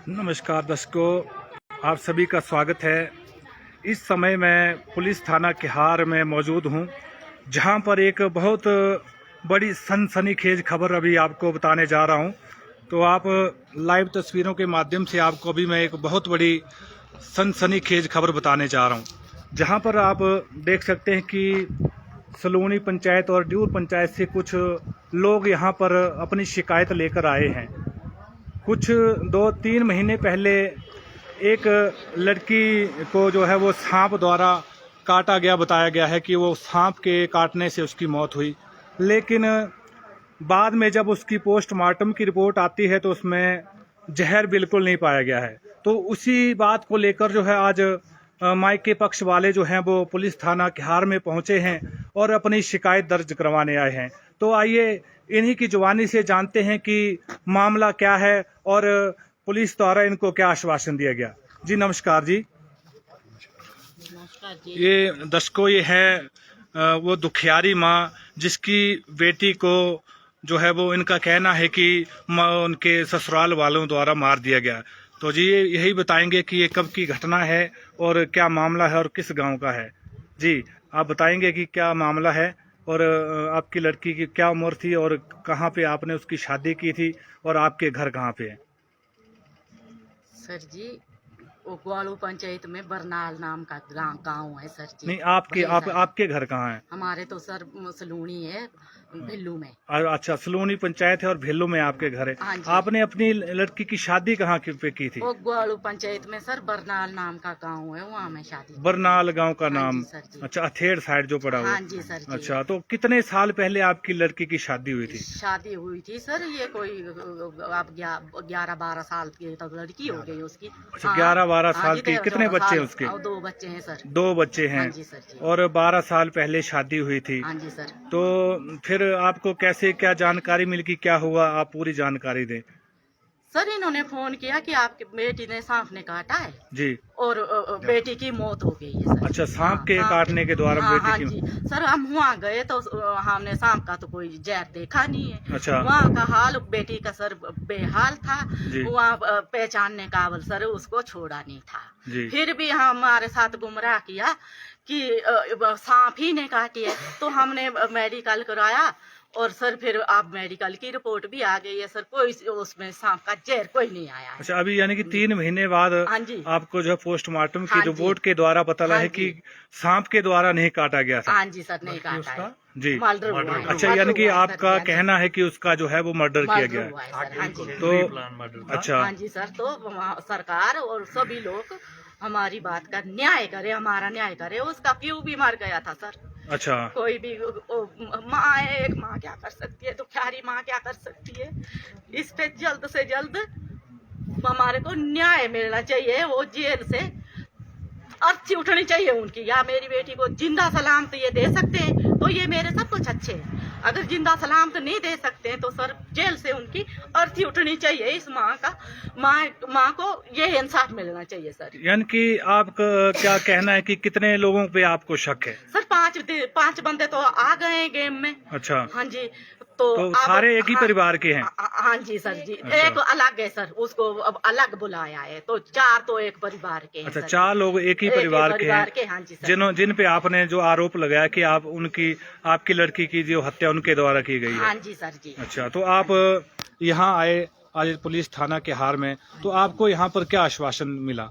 नमस्कार दर्शकों, आप सभी का स्वागत है। इस समय मैं पुलिस थाना किहार में मौजूद हूं, जहां पर एक बहुत बड़ी सनसनीखेज खबर अभी आपको बताने जा रहा हूं। तो आप लाइव तस्वीरों के माध्यम से आपको अभी मैं एक बहुत बड़ी सनसनीखेज खबर बताने जा रहा हूं, जहां पर आप देख सकते हैं कि सलूनी पंचायत और ड्यूर पंचायत से कुछ लोग यहां पर अपनी शिकायत लेकर आए हैं। कुछ 2-3 महीने पहले एक लड़की को जो है वो सांप द्वारा काटा गया, बताया गया है कि वो सांप के काटने से उसकी मौत हुई। लेकिन बाद में जब उसकी पोस्टमार्टम की रिपोर्ट आती है तो उसमें जहर बिल्कुल नहीं पाया गया है। तो उसी बात को लेकर जो है आज मायके पक्ष वाले जो हैं वो पुलिस थाना किहार में पहुंचे हैं और अपनी शिकायत दर्ज करवाने आए हैं। तो आइए इन्हीं की जुबानी से जानते हैं कि मामला क्या है और पुलिस द्वारा इनको क्या आश्वासन दिया गया। जी नमस्कार जी। नमस्कार जी। ये दर्शकों, ये है वो दुखियारी माँ जिसकी बेटी को जो है वो इनका कहना है कि उनके ससुराल वालों द्वारा मार दिया गया। तो जी ये यही बताएंगे कि ये कब की घटना है और क्या मामला है और किस गांव का है। जी आप बताएंगे कि क्या मामला है और आपकी लड़की की क्या उम्र थी और कहाँ पे आपने उसकी शादी की थी और आपके घर कहाँ पे है। सर जी, वो ग्वालू पंचायत में बरनाल नाम का गांव है सर जी। नहीं, आपके घर कहाँ है। हमारे तो सर सलूनी है, भिल्लू में। अच्छा, सलूनी पंचायत है और भेल्लू में आपके घर है। हाँ जी। आपने अपनी लड़की की शादी कहाँ पे की थी। वो ग्वालू पंचायत में सर बरनाल नाम का गांव है, वहाँ में शादी। बरनाल गांव का हाँ नाम। जी सर जी। अच्छा, अथेड़ साइड जो पड़ा हुआ। हाँ जी सर जी। अच्छा, तो कितने साल पहले आपकी लड़की की शादी हुई थी। शादी हुई थी सर, ये कोई अब 11-12 साल की तो लड़की हो गई उसकी। अच्छा, 11-12 हाँ साल जी, की। कितने बच्चे हैं उसके। 2 बच्चे हैं सर। 2 बच्चे हैं। हाँ जी सर जी। और 12 साल पहले शादी हुई थी। हाँ जी सर। तो फिर आपको कैसे क्या जानकारी मिली कि क्या हुआ, आप पूरी जानकारी दें। सर इन्होंने फोन किया कि आपकी बेटी ने सांप ने काटा है जी। और बेटी की मौत हो गई है सर। अच्छा, सांप के हाँ, काटने के द्वारा हाँ, हाँ बेटी जी की। सर, हम वहाँ गए तो हमने सांप का तो कोई जहर देखा नहीं है। अच्छा। वहाँ का हाल बेटी का सर बेहाल था। जी। वहाँ पहचानने काबिल सर उसको छोड़ा नहीं था। जी। फिर भी हमारे साथ गुमराह किया कि सांप ही ने काटी है। तो हमने मेडिकल कराया और सर फिर आप मेडिकल की रिपोर्ट भी आ गई है सर, कोई उसमें सांप का जहर कोई नहीं आया है। अच्छा, अभी यानी कि 3 महीने बाद हाँ जी। आपको जो पोस्टमार्टम की हाँ जी। रिपोर्ट के द्वारा पता लगा हाँ है कि जी। सांप के द्वारा नहीं काटा गया था। हाँ जी सर, नहीं काटा है। जी। मर्डर हुआ है। अच्छा, मर्डर यानी कि हुआ है आपका सर, कहना है कि उसका जो है वो मर्डर किया मर्डर गया हुआ है। है सर। हाँ जी। तो अच्छा। हाँ जी सर, तो सरकार और सभी लोग हमारी बात का न्याय करे, हमारा न्याय करे। उसका क्यों भी मर गया था सर। अच्छा। कोई भी माँ है, एक माँ क्या कर सकती है, दुखियारी माँ क्या कर सकती है। इस पे जल्द से जल्द हमारे को न्याय मिलना चाहिए। वो जेल से अर्थी उठनी चाहिए उनकी। या मेरी बेटी को जिंदा सलामत ये दे सकते हैं तो ये मेरे सब कुछ अच्छे हैं। अगर जिंदा सलामत नहीं दे सकते हैं तो सर जेल से उनकी अर्थी उठनी चाहिए। इस माँ को ये इंसाफ मिलना चाहिए सर। यानी कि आपका क्या कहना है कि कितने लोगों पे आपको शक है। सर 5 बंदे तो आ गए हैं गेम में। अच्छा। हाँ जी। तो सारे एक ही परिवार के हैं। हाँ जी सर जी। अच्छा। एक अलग है सर, उसको अब अलग बुलाया है। तो 4 तो एक परिवार के हैं। अच्छा, सर। 4 लोग एक ही परिवार के हैं। हाँ जी सर। जिन पे आपने जो आरोप लगाया कि आपकी लड़की की जो हत्या उनके द्वारा की गई है। हाँ जी सर जी। अच्छा, तो आप यहाँ आए आज पुलिस थाना किहार में, तो आपको यहाँ पर क्या आश्वासन मिला।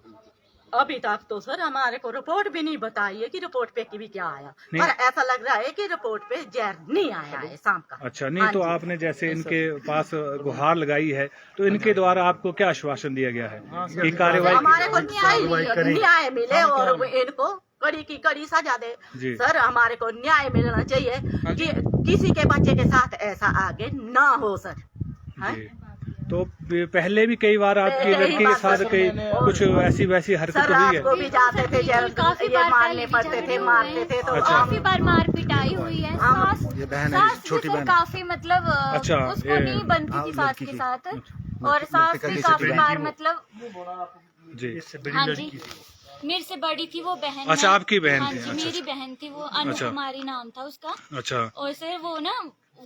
अभी तक तो सर हमारे को रिपोर्ट भी नहीं बताई है कि रिपोर्ट पे भी क्या आया। पर ऐसा लग रहा है कि रिपोर्ट पे जहर नहीं आया है सांप का। अच्छा, नहीं। हाँ तो जी। आपने जैसे इनके पास गुहार लगाई है तो इनके द्वारा आपको क्या आश्वासन दिया गया है कि कार्रवाई। हमारे को न्याय मिले और इनको कड़ी की कड़ी सजा दे। सर हमारे को न्याय मिलना चाहिए कि किसी के बच्चे के साथ ऐसा आगे ना हो सर। तो पहले भी कई बार आपकी लड़की के साथ कई कुछ ऐसी वैसी हरकत हुई है। को भी जाते थे काफी ये मारने पड़ते थे, मारते थे। तो काफी बार मार पिटाई हुई है। ये बहन है, छोटी बहन। काफी मतलब अच्छा, उसको नहीं बनती थी सास के साथ। और सास भी काफी बार मतलब जी। हाँ जी, मेरे से बड़ी थी वो बहन। अच्छा, आपकी बहन हाँ थी। जी, अच्छा, मेरी बहन थी वो, अनु कुमारी नाम था उसका। अच्छा। और सर वो ना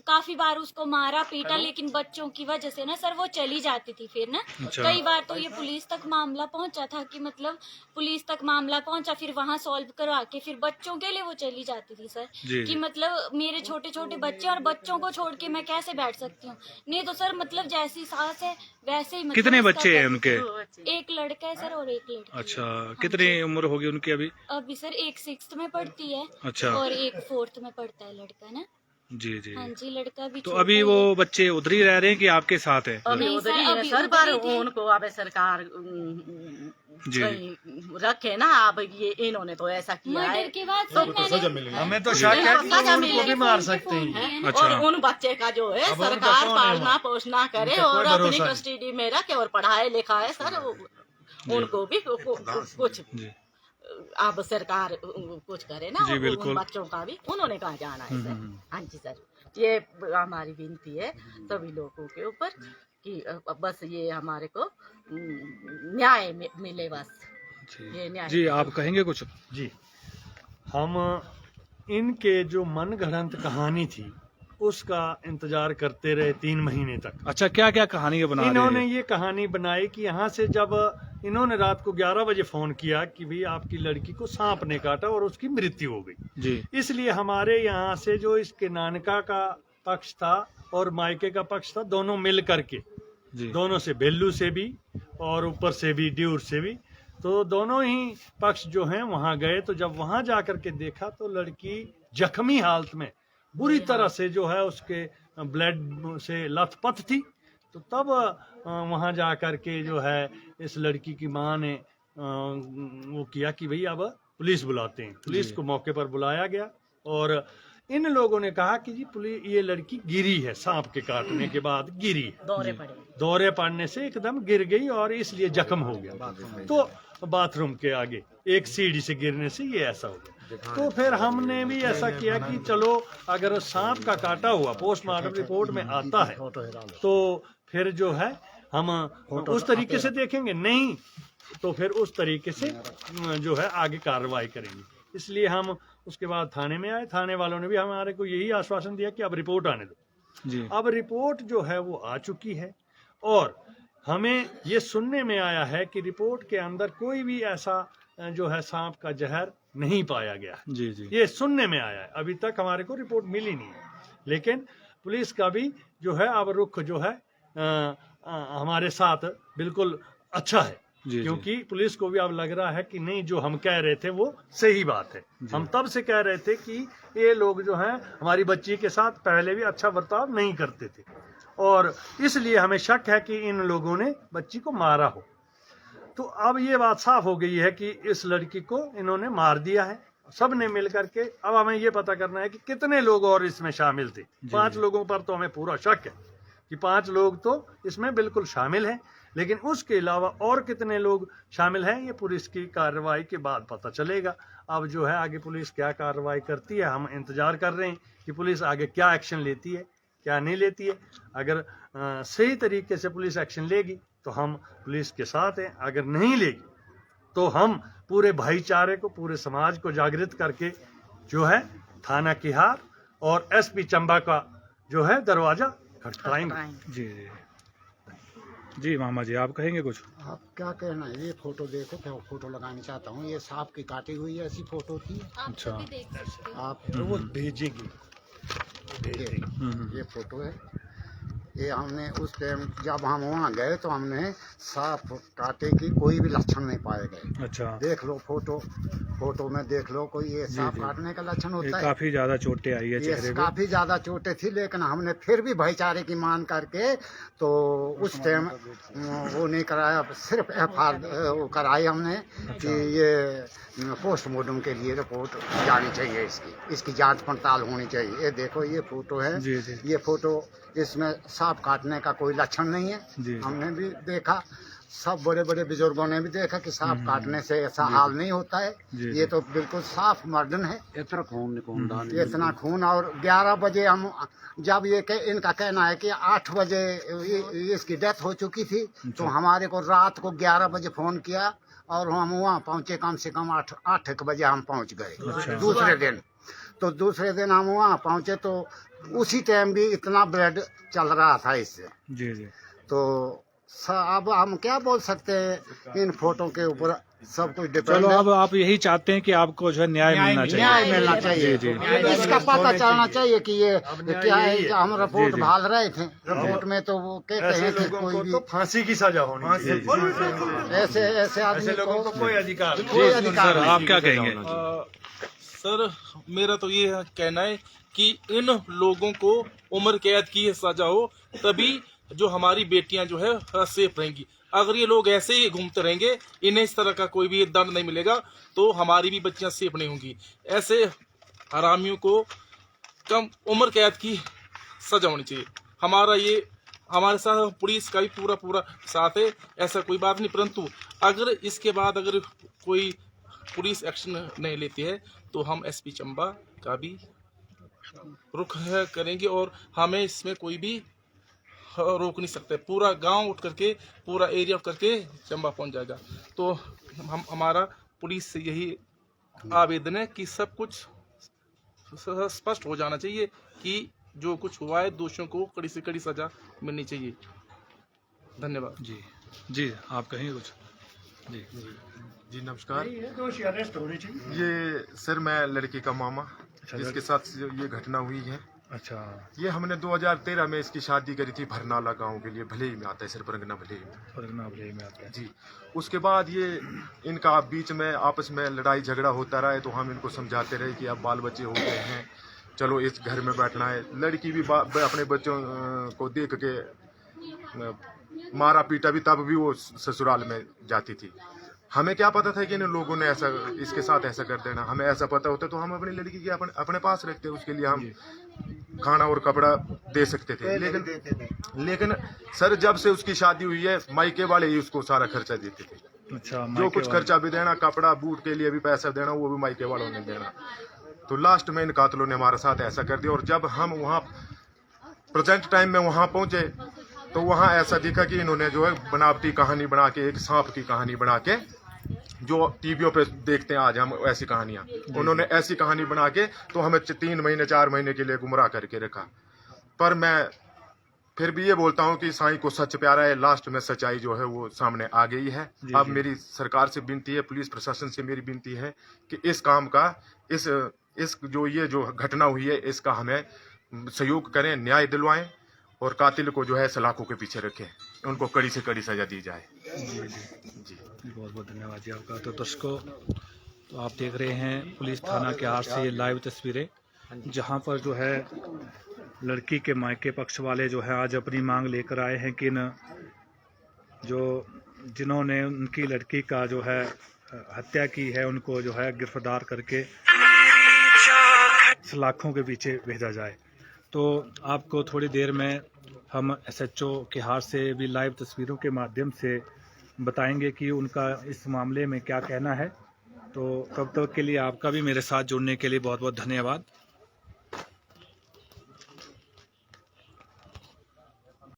काफी बार उसको मारा पीटा, लेकिन बच्चों की वजह से ना सर वो चली जाती थी फिर ना। अच्छा। कई बार तो ये पुलिस तक मामला पहुंचा था कि मतलब पुलिस तक मामला पहुंचा, फिर वहां सॉल्व करवा के फिर बच्चों के लिए वो चली जाती थी सर। जी। कि मतलब मेरे छोटे छोटे बच्चे और बच्चों को छोड़ के मैं कैसे बैठ सकती हूँ। नहीं तो सर मतलब जैसी सास है वैसे ही मतलब कितने उसका बच्चे हैं उनके? एक लड़का है सर और एक लड़की। अच्छा, कितनी उम्र होगी उनकी अभी? अभी सर एक 6th में पढ़ती है अच्छा। और एक 4th में पढ़ता है लड़का ना। जी जी। हाँ जी, लड़का भी तो छोटा अभी ही वो है। बच्चे उधर ही रह रहे हैं कि आपके साथ है? अभी नहीं उधर सर, ही है अभी सर, उधर पर ही थे। उनको अब सरकार जी। कहीं रखे ना। अब ये इन्होंने तो ऐसा किया है मर्डर के बाद सर मैंने हमें तो शक है कि सजा उनको मिलेगी, भी मार सकते हैं। हैं। अच्छा। और उन बच्चे का जो है अब उनका सरकार कौन है पालना वहाँ? पोषणा करे उनका और कोई अपनी भरोसा नहीं। कस्टडी में रखे और पढ़ाए लिखाए सर। उनको भी कुछ जी अब सरकार कुछ करे ना। जी, उन बिल्कुल। बच्चों का भी उन्होंने कहाँ जाना है सर। हम्म। हाँ जी सर, ये हमारी विनती है सभी लोगों के ऊपर कि बस ये हमारे को न्याय मिले बस। ये जी। न्याय जी, आप कहेंगे कुछ? जी, हम इनके जो मन गढ़ंत कहानी थी उसका इंतजार करते रहे 3 महीने तक। अच्छा, क्या क्या कहानी बना रहे इन्होंने हैं? ये कहानी बनाई कि यहाँ से जब इन्होंने रात को 11 बजे फोन किया कि भाई आपकी लड़की को सांप ने काटा और उसकी मृत्यु हो गई। जी इसलिए हमारे यहाँ से जो इसके नानका का पक्ष था और मायके का पक्ष था, दोनों मिल करके, जी। दोनों से, बेल्लू से भी और ऊपर से भी, ड्यूर से भी, तो दोनों ही पक्ष जो हैं वहां गए। तो जब वहां जा करके देखा तो लड़की जख्मी हालत में बुरी तरह से जो है उसके ब्लड से लथपथ थी। तो तब वहां जा करके जो है इस लड़की की मां ने वो किया कि भाई अब पुलिस बुलाते हैं। पुलिस को मौके पर बुलाया गया और इन लोगों ने कहा कि जी पुलिस, ये लड़की गिरी है, सांप के काटने के बाद गिरी है, दौरे पड़ने से एकदम गिर गई और इसलिए जख्म हो गया। तो बाथरूम के आगे एक सीढ़ी से गिरने से ये ऐसा हो गया। तो फिर हमने भी ऐसा किया कि चलो अगर सांप का काटा हुआ पोस्टमार्टम रिपोर्ट में आता है तो फिर जो है हम उस तरीके से देखेंगे, नहीं तो फिर उस तरीके से जो है आगे कार्रवाई करेंगे। इसलिए हम उसके बाद थाने में आए। थाने वालों ने भी हमारे को यही आश्वासन दिया कि अब रिपोर्ट आने दो। जी। अब रिपोर्ट जो है वो आ चुकी है और हमें ये सुनने में आया है कि रिपोर्ट के अंदर कोई भी ऐसा जो है सांप का जहर नहीं पाया गया है। जी जी। ये सुनने में आया है, अभी तक हमारे को रिपोर्ट मिली नहीं है। लेकिन पुलिस का भी जो है अब रुख जो है हमारे साथ बिल्कुल अच्छा है। जी, क्योंकि पुलिस को भी अब लग रहा है कि नहीं, जो हम कह रहे थे वो सही बात है। हम तब से कह रहे थे कि ये लोग जो हैं हमारी बच्ची के साथ पहले भी अच्छा बर्ताव नहीं करते थे और इसलिए हमें शक है कि इन लोगों ने बच्ची को मारा हो। तो अब ये बात साफ हो गई है कि इस लड़की को इन्होंने मार दिया है, सब ने मिल करके। अब हमें ये पता करना है कि कितने लोग और इसमें शामिल थे। 5 लोगों पर तो हमें पूरा शक है कि 5 लोग तो इसमें बिल्कुल शामिल हैं, लेकिन उसके अलावा और कितने लोग शामिल हैं ये पुलिस की कार्रवाई के बाद पता चलेगा। अब जो है आगे पुलिस क्या कार्रवाई करती है, हम इंतजार कर रहे हैं कि पुलिस आगे क्या एक्शन लेती है, क्या नहीं लेती है। अगर सही तरीके से पुलिस एक्शन लेगी तो हम पुलिस के साथ हैं, अगर नहीं लेगी तो हम पूरे भाईचारे को, पूरे समाज को जागृत करके जो है थाना किहार और एसपी चंबा का जो है दरवाजा खटखटाएंगे। जी जी। जी मामा जी, आप कहेंगे कुछ? आप क्या कहना है? ये फोटो देखो, क्या फोटो लगानी चाहता हूँ। ये सांप की काटी हुई ऐसी फोटो थी। आप अच्छा। सभी देख सकते हो। आप वो भेजेंगे। ये फोटो है। ये हमने उस टाइम जब हम वहाँ गए तो हमने सांप काटे की कोई भी लक्षण नहीं पाए गए। अच्छा। देख लो फोटो में देख लो, कोई ये सांप काटने का लक्षण ये होता है? काफी ज्यादा चोटें आई है ये चेहरे पे। काफी ज्यादा चोटें थी, लेकिन हमने फिर भी भाईचारे की मान करके तो उस टाइम वो नहीं कराया, सिर्फ FR कराई हमने कि ये पोस्टमार्टम के लिए रिपोर्ट जानी चाहिए, इसकी जांच पड़ताल होनी चाहिए। ये देखो ये फोटो है। जी जी। ये फोटो, इसमें सांप काटने का कोई लक्षण नहीं है। जी। हमने भी देखा, सब बड़े बड़े बुजुर्गों ने भी देखा कि सांप काटने से ऐसा हाल नहीं होता है। जी, ये तो बिल्कुल साफ मर्डन है। इतना खून इतना खून। और 11 बजे हम जब इनका कहना है कि 8 बजे इसकी डेथ हो चुकी थी, तो हमारे को रात को 11 बजे फोन किया और हम वहाँ पहुँचे, कम से कम 8 बजे हम पहुँच गए दूसरे दिन। तो दूसरे दिन हम वहाँ पहुँचे तो उसी टाइम भी इतना ब्लड चल रहा था इससे। जी जी। तो अब हम क्या बोल सकते हैं, इन फोटो के ऊपर सब कुछ डिपेंड चलो, है। अब आप यही चाहते हैं कि आपको जो है न्याय मिलना चाहिए। न्याय मिलना चाहिए, जी, जी। इसका पता चलना चाहिए कि ये क्या है। हम रिपोर्ट जी। भाल रहे थे, रिपोर्ट में तो वो कहते ऐसे हैं कि लोगों कोई को भी तो फांसी की सजा होनी चाहिए। ऐसे ऐसे ऐसे आदमी लोगों को कोई अधिकार नहीं। कोई अधिकार सर, नहीं। आप क्या कहेंगे? सर, मेरा तो ये कहना है कि इन लोगों को उम्र कैद की सजा हो, तभी जो हमारी बेटियां जो है सेफ रहेंगी। अगर ये लोग ऐसे ही घूमते रहेंगे, इन्हें इस तरह का कोई भी दंड नहीं मिलेगा, तो हमारी भी बच्चियां सेफ नहीं होंगी। ऐसे हरामियों को कम उम्र कैद की सजा होनी चाहिए। हमारे साथ पुलिस का भी पूरा साथ है, ऐसा कोई बात नहीं। परंतु अगर इसके बाद अगर कोई पुलिस एक्शन नहीं लेती है तो हम एसपी चंबा का भी रुख करेंगे और हमें इसमें कोई भी रोक नहीं सकते। पूरा गांव उठ करके, पूरा एरिया उठ करके चंबा पहुंच जाएगा। तो हमारा पुलिस से यही आवेदन है कि सब कुछ स्पष्ट हो जाना चाहिए कि जो कुछ हुआ है दोषियों को कड़ी से कड़ी सजा मिलनी चाहिए। धन्यवाद। जी जी, आप कहेंगे कुछ? जी जी नमस्कार। दोषी अरेस्ट होने चाहिए। ये सर मैं लड़की का मामा, जिसके साथ ये घटना हुई है। अच्छा। ये हमने 2013 में इसकी शादी करी थी भरनाला गांव के लिए, भले ही में आता है सर, परगना भले ही में। परगना भले में आता है जी। उसके बाद ये इनका बीच में आपस में लड़ाई झगड़ा होता रहा है, तो हम इनको समझाते रहे कि अब बाल बच्चे हो गए हैं, चलो इस घर में बैठना है। लड़की भी अपने बच्चों को देख के मारा पीटा भी, तब भी वो ससुराल में जाती थी। हमें क्या पता था कि इन लोगों ने ऐसा इसके साथ ऐसा कर देना। हमें ऐसा पता होता तो हम अपनी लड़की के अपने पास रखते, उसके लिए हम खाना और कपड़ा दे सकते थे। लेकिन सर जब से उसकी शादी हुई है, मायके वाले ही उसको सारा खर्चा देते थे। अच्छा, जो कुछ खर्चा भी देना, कपड़ा बूट के लिए भी पैसा देना, वो भी मायके वालों ने देना। तो लास्ट में इन कातलों ने हमारे साथ ऐसा कर दिया। और जब हम वहाँ प्रेजेंट टाइम में वहाँ पहुंचे तो वहाँ ऐसा दिखा कि इन्होंने जो है बनावटी कहानी बना के, एक सांप की कहानी बना के, जो टीवियों पे देखते हैं आज हम ऐसी कहानियां, उन्होंने ऐसी कहानी बना के तो हमें 3 महीने 4 महीने के लिए गुमराह करके रखा। पर मैं फिर भी ये बोलता हूँ कि साईं को सच प्यारा है, लास्ट में सच्चाई जो है वो सामने आ गई है। अब मेरी सरकार से विनती है, पुलिस प्रशासन से मेरी विनती है कि इस काम का, इस ये जो घटना हुई है, इसका हमें सहयोग करें, न्याय दिलवाएं और कातिल को जो है सलाखों के पीछे रखें, उनको कड़ी से कड़ी सजा दी जाए। जी बहुत बहुत धन्यवाद जी आपका। तो दर्शकों, तो आप देख रहे हैं पुलिस थाना के हार से ये लाइव तस्वीरें, जहां पर जो है लड़की के मायके पक्ष वाले जो है आज अपनी मांग लेकर आए हैं कि जिन्होंने उनकी लड़की का जो है हत्या की है, उनको जो है गिरफ्तार करके सलाखों के पीछे भेजा जाए। तो आपको थोड़ी देर में हम SHO के हार से भी लाइव तस्वीरों के माध्यम से बताएंगे कि उनका इस मामले में क्या कहना है। तो तब तक के लिए आपका भी मेरे साथ जुड़ने के लिए बहुत बहुत धन्यवाद।